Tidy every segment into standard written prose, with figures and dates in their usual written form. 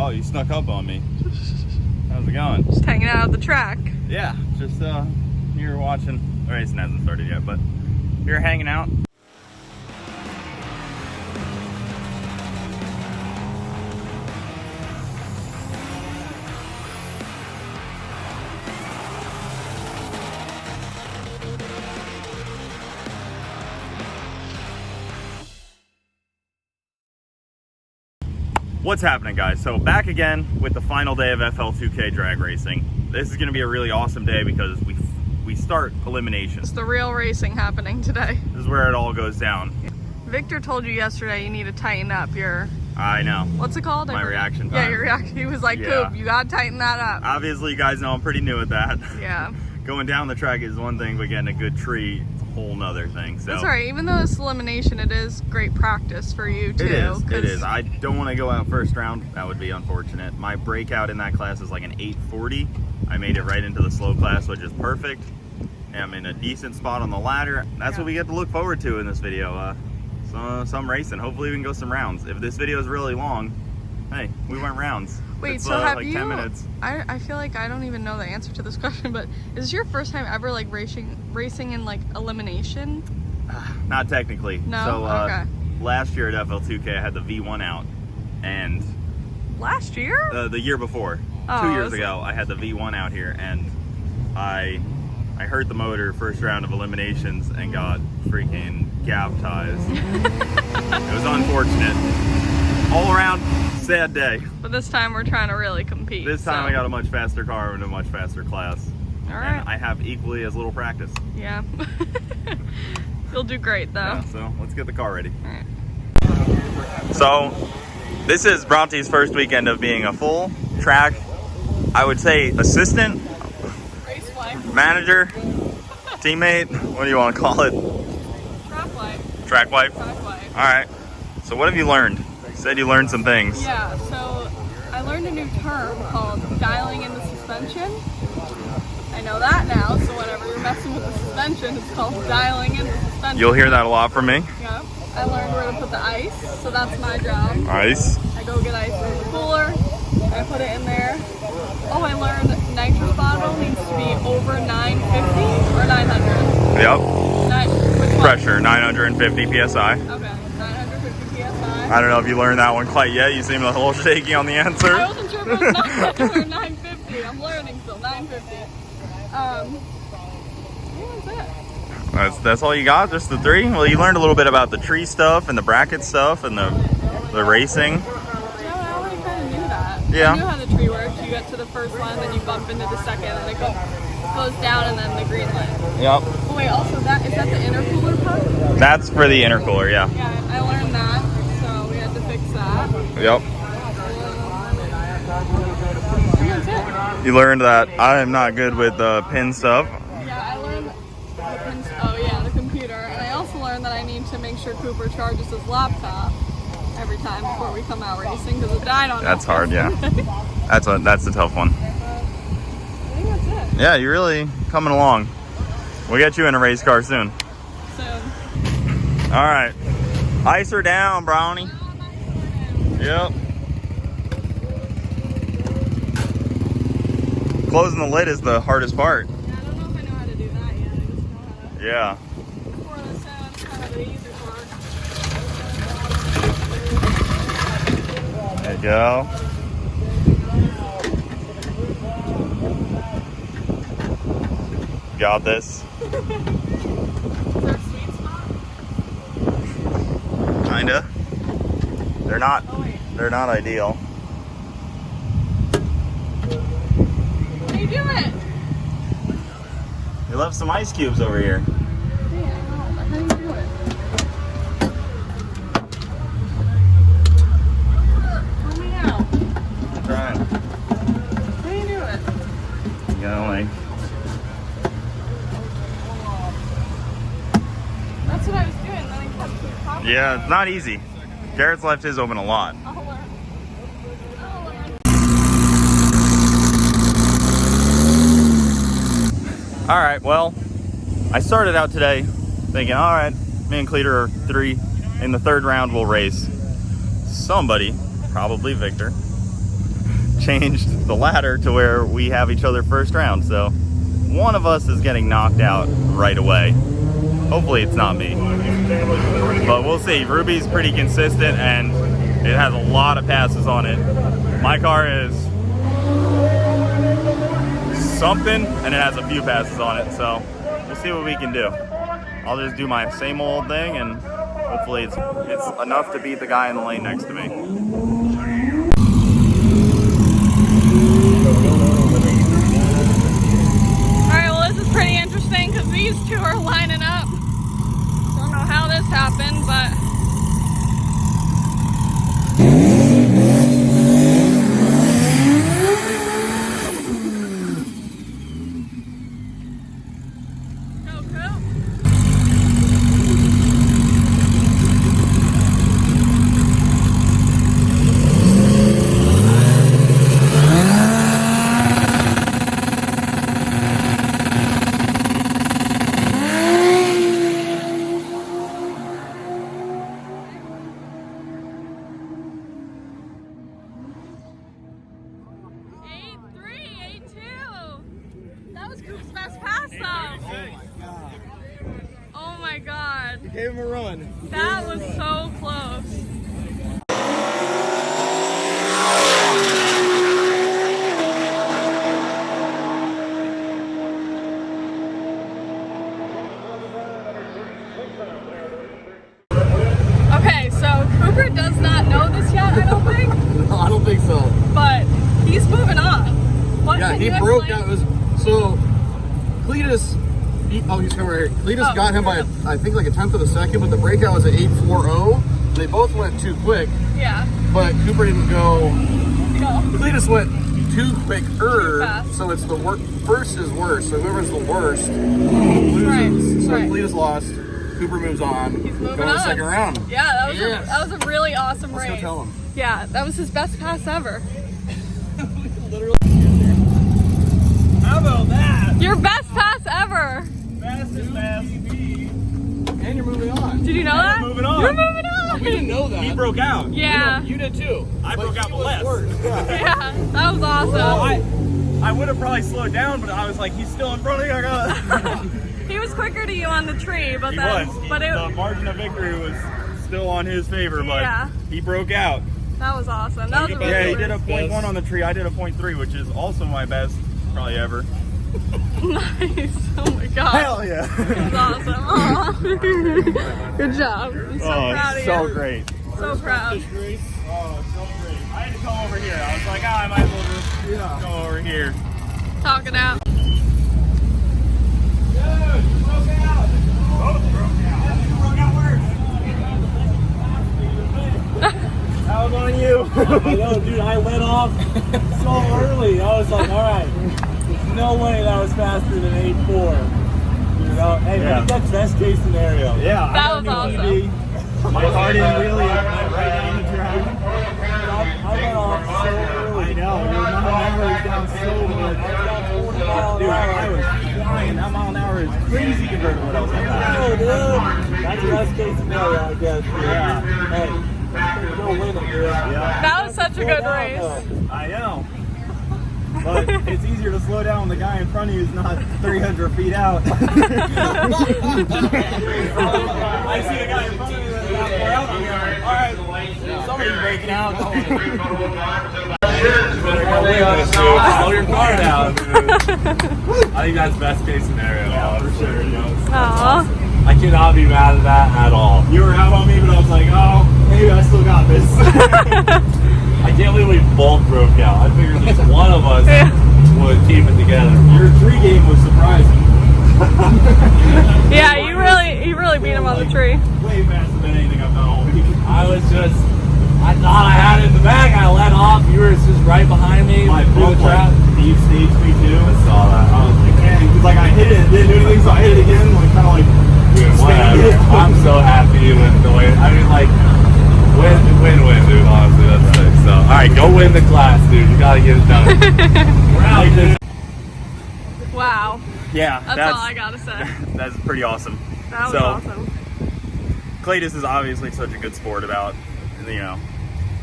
Oh, you snuck up on me. How's it going? Just hanging out at the track. Yeah, just here watching. The racing hasn't started yet, but here hanging out. What's happening, guys? So back again with the final day of FL2K drag racing. This is going to be a really awesome day because we start elimination. It's the real racing happening today. This is where it all goes down. Victor told you yesterday you need to tighten up your... I know. What's it called? My reaction time. Yeah, your reaction. He was like, Yeah. Coop, you gotta tighten that up. Obviously, you guys know I'm pretty new at that. Yeah. Going down the track is one thing, but getting a good tree, it's a whole nother thing. So That's all right. Even though it's elimination, it is great practice for you too. It is. I don't want to go out first round. That would be unfortunate. My breakout in that class is like an 840. I made it right into the slow class, which is perfect. And I'm in a decent spot on the ladder. That's what we get to look forward to in this video. Some racing. Hopefully we can go some rounds. If this video is really long, hey, we went rounds. Wait, it's, so have like you... 10 minutes. I feel like I don't even know the answer to this question, but is this your first time ever like racing in like elimination? Not technically. No? So Okay. last year at FL2K I had the V1 out, and Last year? the year before, Oh, 2 years ago, I had the V1 out here, and I hurt the motor first round of eliminations and got freaking baptized. It was unfortunate. All around, sad day. But this time we're trying to really compete. This time so. I got a much faster car and a much faster class. All right. And I have equally as little practice. Yeah. You'll do great though. Yeah, so let's get the car ready. All right. So this is Bronte's first weekend of being a full track, I would say assistant, Race wife. manager, teammate, what do you want to call it? Track wife. Track wife? Track wife. All right. So what have you learned? You said you learned some things. Yeah, so I learned a new term called dialing in the suspension. I know that now, so whenever you're messing with the suspension, it's called dialing in the suspension. You'll hear that a lot from me. Yeah. I learned where to put the ice, so that's my job. Ice. I go get ice from the cooler, I put it in there. Oh, I learned nitrous bottle needs to be over 950 or 900. Yep. Which one? Pressure, 950 PSI. Okay, 950 PSI. I don't know if you learned that one quite yet. You seem a little shaky on the answer. I wasn't sure if it was 900 or 950. I'm learning still, 950. That's all you got? Just the three? Well, you learned a little bit about the tree stuff and the bracket stuff and the racing. No, I already kind of knew that. Yeah. I knew how the tree works. You get to the first one, then you bump into the second, and it goes down, and then the green light. Yep. Oh, wait, also, is that the intercooler part? That's for the intercooler, yeah. Yeah, I learned that, so we had to fix that. Yep. That's it. You learned that I am not good with pin stuff. Yeah, I learned the pins, oh yeah, the computer, and I also learned that I need to make sure Cooper charges his laptop every time before we come out racing because it died on That's us hard, yeah. yesterday. That's a tough one. I think that's it. Yeah, you're really coming along. We'll get you in a race car soon. Soon. All right. Ice her down, Brownie. Yep. Closing the lid is the hardest part. Yeah, I don't know if I know how to do that yet. I just know how to Yeah. pour this in. It's kind of the easy part. There you go. Got this. Is there a sweet spot? Kinda. They're not. Oh, wait. They're not ideal. What are you doing? You left some ice cubes over here. Hey, I know. How do you do it? Help me out. I'm trying. How do you do it? You know, like. That's what I was doing. Then I kept popping. Yeah, it's not easy. Garrett's left his open a lot. I'll learn. I'll learn. All right, well, I started out today thinking, all right, me and Cleater are three. In the third round, we'll race somebody, probably Victor. changed the ladder to where we have each other first round. So one of us is getting knocked out right away. Hopefully it's not me, but we'll see. Ruby's pretty consistent and it has a lot of passes on it. My car is something and it has a few passes on it, so we'll see what we can do. I'll just do my same old thing and hopefully it's enough to beat the guy in the lane next to me. Alright, well this is pretty interesting because these two are lining up. Don't know how this happened, but Gave him a run. that was so close. Okay, so Cooper does not know this yet, I don't think. No, I don't think so. But he's moving on. What Yeah, can he you broke explain? out. So Cletus, he's coming right here. Cletus got him by, I think, like a tenth of a second, but the breakout was at 8.40. They both went too quick, Yeah. but Cooper didn't go. Go. Cletus went too quicker, fast. so it's the first is worse. So whoever's the worst loses. Right, So right. Cletus lost. Cooper moves on. He's moving Going to the on. second round. Yeah, that was, Yes. that was a really awesome Let's race. go tell him. Yeah, that was his best pass ever. How about that? Your best pass ever. Fastest pass. And you're moving on. Did you know that? moving on. You're moving on. We didn't know that. He broke out. Yeah. You did too. I But broke out he the was less. worse. Yeah, that was awesome. I would have probably slowed down, but I was like, he's still in front of me. I gotta. He was quicker to you on the tree, but He then, was. but it, The margin of victory was still on his favor, but Yeah. he broke out. that was awesome. That was a really Yeah, he good did a race. 0.1 on the tree. I did a 0.3, which is also my best probably ever. Nice. Oh my god. Hell yeah. That was awesome. Aw. Good job. I'm so proud of so you. great. So proud. Oh, so great. I had to come over here. I was like, I might as well just go over here. Talk it out. Dude, you broke out. Both broke out. You broke out worse. That was on you. I know, dude, I let off so early. I was like, all right, there's no way that was faster than 8.4. You know, hey, Yeah. maybe that's best case scenario. Yeah, That I was got new awesome. EV. My car didn't really went right down the track. I let off so early. I know, your mile an hour is down so much. Dude, I was flying. That mile an hour is crazy compared to what else I got. No, dude. That's best case scenario, I guess. Dude. Yeah. Hey, go win it, dude. Yeah, That was such a good Slow down, race. though. I know. But it's easier to slow down when the guy in front of you is not 300 feet out. I see a guy in front of me that's not far out. I'm like, all right, somebody's breaking out. Slow your car down, dude. I think that's best case scenario. Yeah, for sure. Aw. I cannot be mad at that at all. You were out on me, but I was like, oh, maybe I still got this. I can't believe we both broke out. I figured at least one of us would keep it together. Your tree game was surprising. Yeah, you really beat him on the tree. Way faster than anything I've done all week. I thought I had it in the bag. I let off. You were just right behind me. My through bump the trap. deep staged me too. I saw that. I was like, man, because like I hit it, it didn't do anything, so I hit it again, like kind of like Whatever. it. I'm so happy with the way. I mean, like, win, dude. Honestly, that's sick. So, all right, go win the class, dude. You gotta get it done. We're out. Wow. Yeah, That's all I gotta say. That's pretty awesome. That was So- awesome. Cletus is obviously such a good sport about, you know,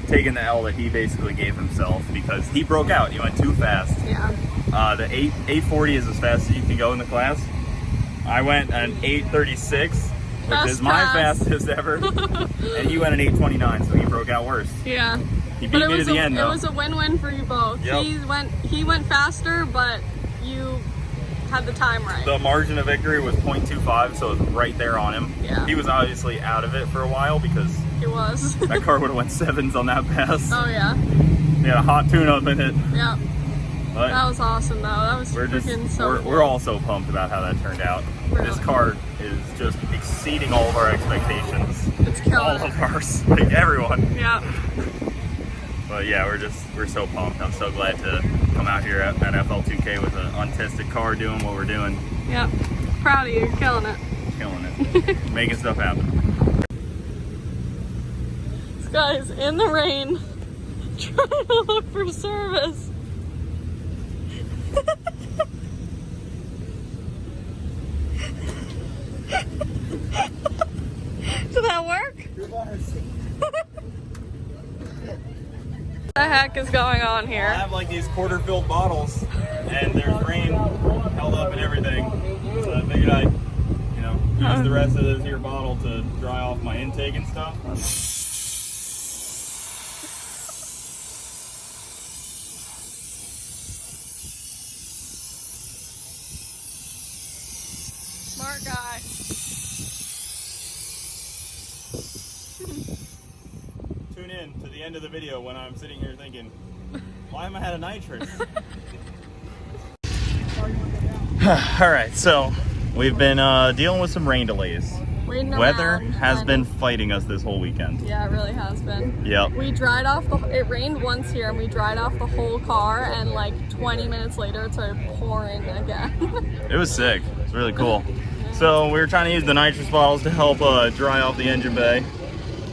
taking the L that he basically gave himself because he broke out. He went too fast. Yeah. The 840 is as fast as you can go in the class. I went an 836, which is my fastest ever, and he went an 829, so he broke out worse. Yeah. He beat me to the end, though. It was a win-win for you both. Yep. He went faster, but you had the time right. The margin of victory was 0.25, so it was right there on him. Yeah. He was obviously out of it for a while because He was. that car would have went 7s on that pass. Oh yeah. He had a hot tune-up in it. Yeah. But That was awesome though. That was we're all so pumped about how that turned out. Really. This car is just exceeding all of our expectations. It's killing All it. of ours, like everyone. Yeah. But yeah, we're so pumped. I'm so glad to come out here at FL2K with an untested car doing what we're doing. Yeah. Proud of you. You're killing it. Killing it. Making stuff happen. This guy's in the rain trying to look for service. Did that work? What the heck is going on I here? have like these quarter-filled bottles, and there's rain held up and everything. So I figured I'd, use the rest of this here bottle to dry off my intake and stuff. Smart guy. Tune in to the end of the video when I'm sitting here thinking, why am I out of nitrous? All right, so we've been dealing with some rain delays. Waiting Weather around, has kind been of. fighting us this whole weekend. Yeah, it really has been. Yep. We dried off it rained once here and we dried off the whole car and like 20 minutes later it started pouring again. It was sick. It's really cool. So we were trying to use the nitrous bottles to help dry off the engine bay.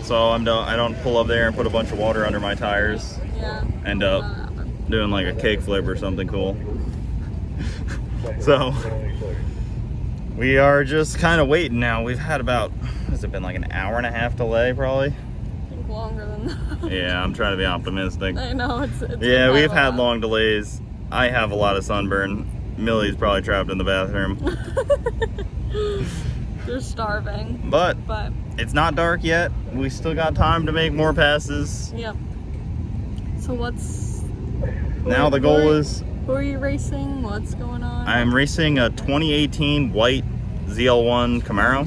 So I don't pull up there and put a bunch of water under my tires. Yeah. End up doing like a cake flip or something cool. So we are just kind of waiting now. We've had about, has it been like an hour and a half delay probably? I think longer than that. Yeah, I'm trying to be optimistic. I know, it's Yeah, we've a had lot. long delays. I have a lot of sunburn. Millie's probably trapped in the bathroom. You're starving. But But it's not dark yet. We still got time to make more passes. yep. So Now the goal is who are you racing? What's going on? I'm racing a 2018 white ZL1 Camaro.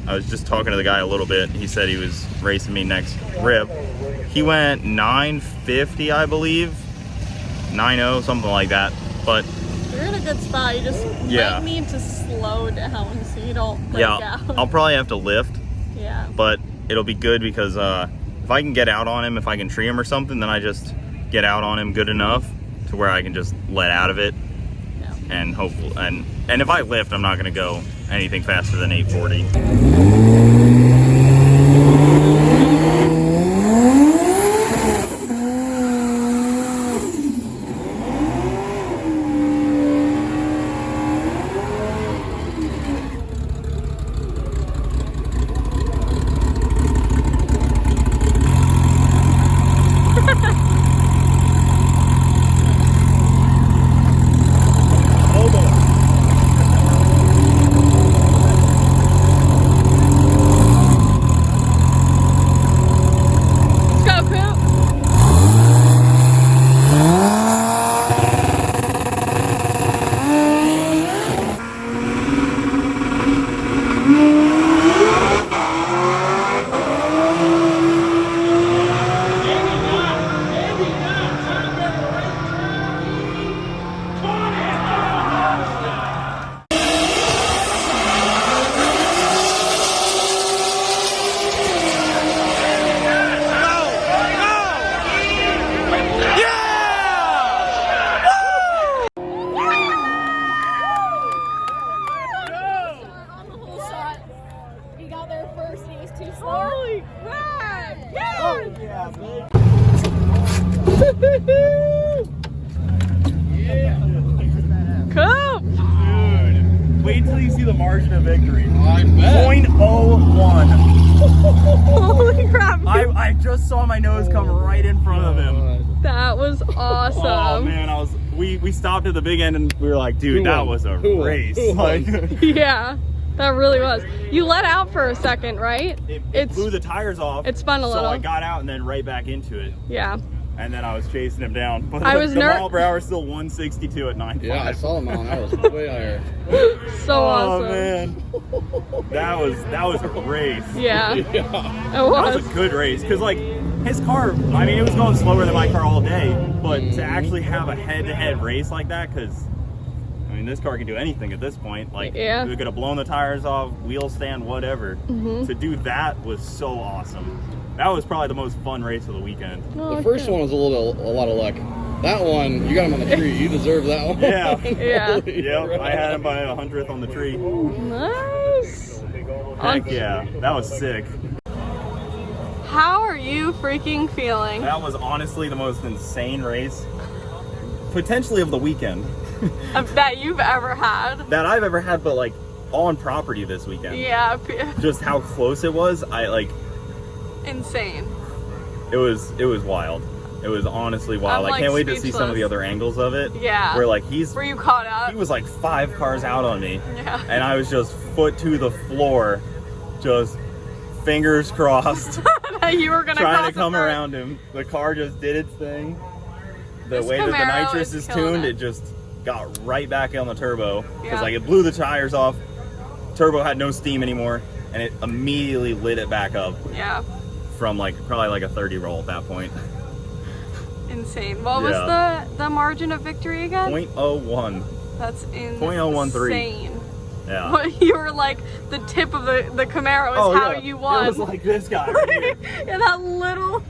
I was just talking to the guy a little bit. He said he was racing me next rip. He went 950, I believe. 9.0, something like that. But You're in a good spot. You just might need to slow down so you don't break out. I'll probably have to lift. Yeah. But it'll be good because if I can get out on him, if I can tree him or something, then I just get out on him good enough to where I can just let out of it. Yeah. And hopefully, and if I lift, I'm not going to go anything faster than 840. Let's go, Coop. On the whole shot, he got there first and he was too slow. Holy crap! Coop! Dude, wait till you see the margin of victory. I bet. 0.01. Holy crap. I just saw my nose come right in front of him. That was awesome. Oh man, we stopped at the big end and we were like, dude, that was a race. Like, Yeah, that really was. You let out for a second, right? it blew the tires off. It spun a little. So I got out and then right back into it. Yeah. And then I was chasing him down. But I was the mile per hour is still 162 at 9.5. Yeah, I saw the mile an hour. It was way higher. So Oh awesome. man, that was a race. Yeah, Yeah. it That was was. a good race because like his car, I mean, it was going slower than my car all day, but to actually have a head-to-head race like that, because I mean, this car can do anything at this point. Like, Yeah. we could have blown the tires off, wheel stand, whatever. To do that was so awesome. That was probably the most fun race of the weekend. Oh, The first good. one was a lot of luck. That one, you got him on the tree. You deserve that one. Yeah. Yeah. Holy Yep, I crap. had him by 100th on the tree. Nice. Heck yeah, that was sick. How are you freaking feeling? That was honestly the most insane race, potentially of the weekend, That you've ever had? that I've ever had, but like on property this weekend. Yeah, Just how close it was, insane. it was wild. It was honestly wild. I'm, I can't like, wait to see some of the speechless. other angles of it. Yeah. Where like Were you caught up? he was like 5 cars out on me, Yeah. and I was just foot to the floor, just fingers crossed, You were gonna trying cross to come the first. around him. The car just did its thing. The This way that the Camaro nitrous is is killing tuned, it. it just got right back on the turbo because Yeah. like it blew the tires off. Turbo had no steam anymore, and it immediately lit it back up Yeah, from like probably like a 30 roll at that point. insane. What Yeah. was the margin of victory again? 0.01. That's insane. 0.013. Yeah. What, you were like the tip of the Camaro is how yeah. you won. It was like this guy right here. Yeah, that little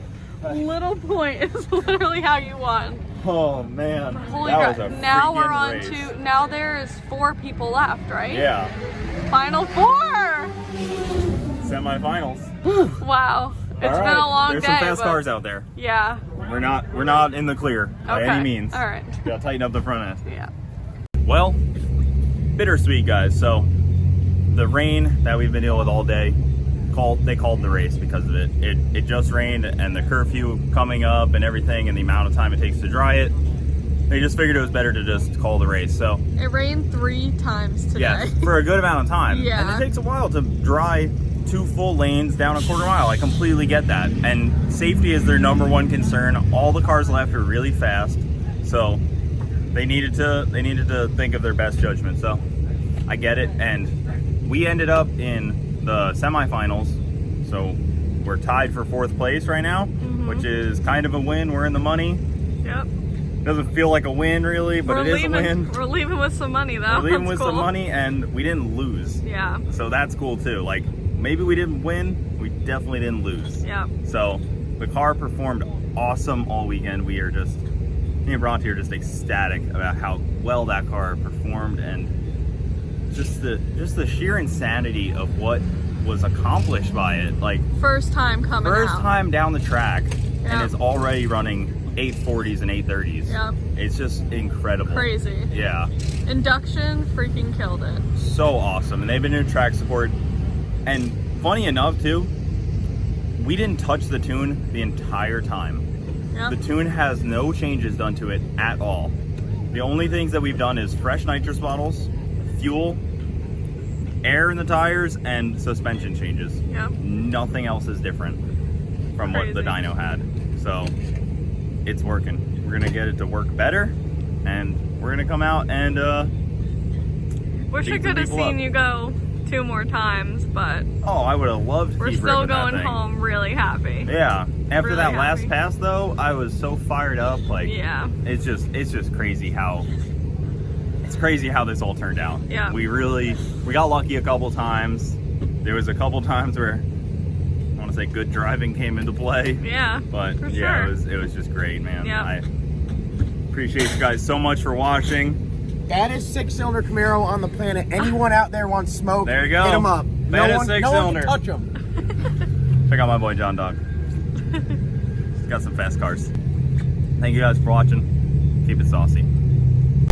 point is literally how you won. Oh man, Holy that crap! was a Now we're freaking on race. to now. There's 4 people left, right? Yeah, Final 4. semifinals. Wow, it's All been right. a long There's day. some fast but- cars out there. Yeah. We're not in the clear by Okay. any means. All right. Gotta tighten up the front end. Yeah. Well, bittersweet, guys. So the rain that we've been dealing with all day, they called the race because of it. It just rained, and the curfew coming up and everything, and the amount of time it takes to dry it. They just figured it was better to just call the race. So It rained 3 times today. yes, for a good amount of time. Yeah. And it takes a while to dry 2 full lanes down a quarter mile. I completely get that. And safety is their #1 concern. All the cars left are really fast, so they needed to think of their best judgment. So I get it. And we ended up in the semifinals. So we're tied for 4th place right now, which is kind of a win. We're in the money. Yep. Doesn't feel like a win really, but it is a win. We're leaving with some money though. We're leaving That's with cool. some money, and we didn't lose. Yeah. So that's cool too. Like, maybe we didn't win, we definitely didn't lose. Yeah. So the car performed awesome all weekend. We are just, me and Bronte are just ecstatic about how well that car performed, and just the sheer insanity of what was accomplished by it. Like, First time coming first out. time down the track, Yeah. and it's already running 840s and 830s. Yeah. It's just incredible. Crazy. Yeah. Induction freaking killed it. So awesome. And they've been doing track support. And funny enough too, we didn't touch the tune the entire time. Yep. The tune has no changes done to it at all. The only things that we've done is fresh nitrous bottles, fuel, air in the tires, and suspension changes. Yep. Nothing else is different from what the Crazy. dyno had. So it's working. We're gonna get it to work better, and we're gonna come out and Wish I beat some could have people seen up. you go 2 more times, but oh, I would have loved to we're keep still ripping that going thing. home really happy. Yeah. After Really that happy. last pass though, I was so fired up. Like, Yeah. it's just crazy how this all turned out. Yeah. We got lucky a couple times. There was a couple times where I want to say good driving came into play. Yeah. But for yeah, sure. it was just great, man. Yeah. I appreciate you guys so much for watching. Baddest 6-cylinder Camaro on the planet. Anyone out there wants smoke? There you go. Hit him up. Baddest no one 6-cylinder. can touch him. Check out my boy John Dog. He's got some fast cars. Thank you guys for watching. Keep it saucy.